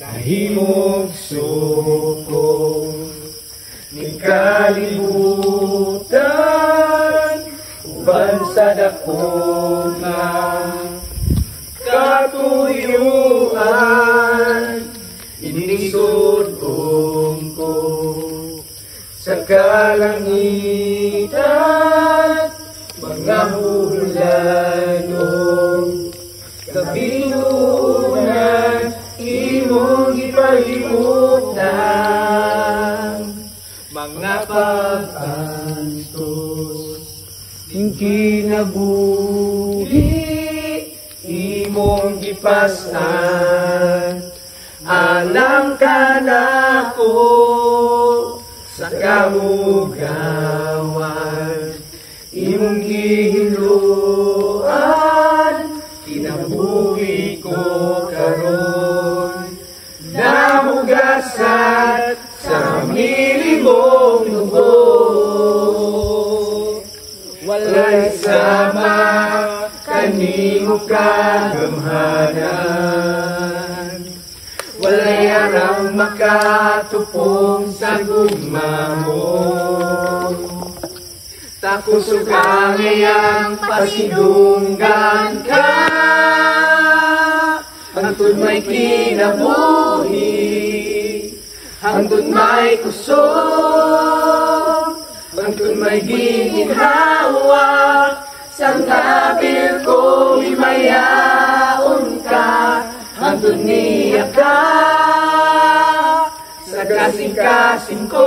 Nahimog suko ni kalibutan uban sa dako nga katuyuan inisod ko sa kalangitan mga hulanong kabinunan imong ipahimutang mga pag-antos hindi nabuhi imong gipasan alam ka na ko sa kahugawan imong gihiluan kinabuhi ko karon nahugasan sa milimong dugo walay sama kanimo kagamhanan walay arang makatupong sa gugma mo takos ngayang pasidunggan ka hangtod may kinabuhi hangtod may kusog hangtod may ginhawa sang nabil ko imayaon ka hangtod niya ka sa kasing-kasing ko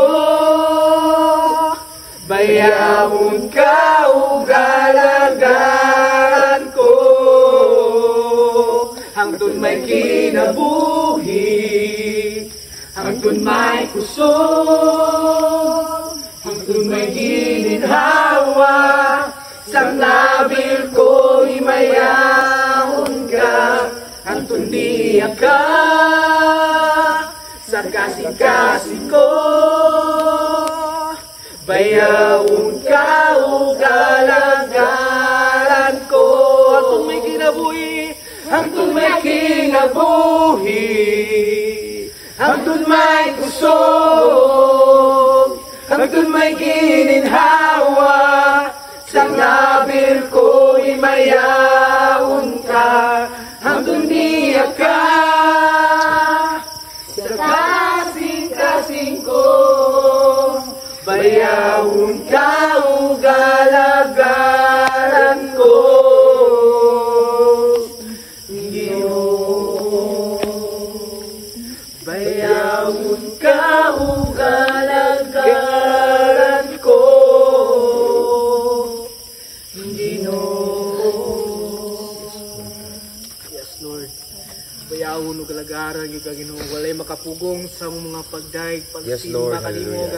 bayawon ka ugalagaran ko hangtod may kinabuhi hangtod may kusog hangtod may gininhawa sang nabil ko imayahon ka hangtod niya ka sa kasing-kasing ko bayawon ka ugalagaran ko hangtod may kinabuhi hangtod may kinabuhi hangtod may kusog hangtod may gininhawa sang nabil ko imayawon ka hangtod niya ka sa kasing-kasing ko bayawon ka ugalagaran ko bayawon ka ugalagaran ko yes Lord bayawon ugalagaran yung Ginoo walay makapugong sa mga pagdaig pagsimba kanimo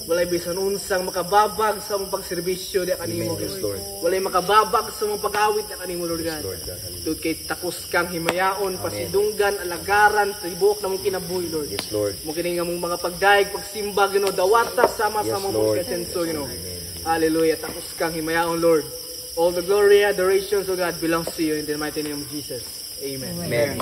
walay bisan unsang makababag sa mong pagserbisyo di kanimo walay makababag sa mong pag-awit di kanimo Lord God Lord kay takos kang himayaon pasidunggan alagaran tibok na mong kinabuhi Lord mo kini nga mong mga pagdaig pagsimba Ginoo dawata sama sa mong pagkasenso Ginoo hallelujah takos kang himayaon Lord all the glory adoration to God belongs to you in the mighty name of Jesus amen.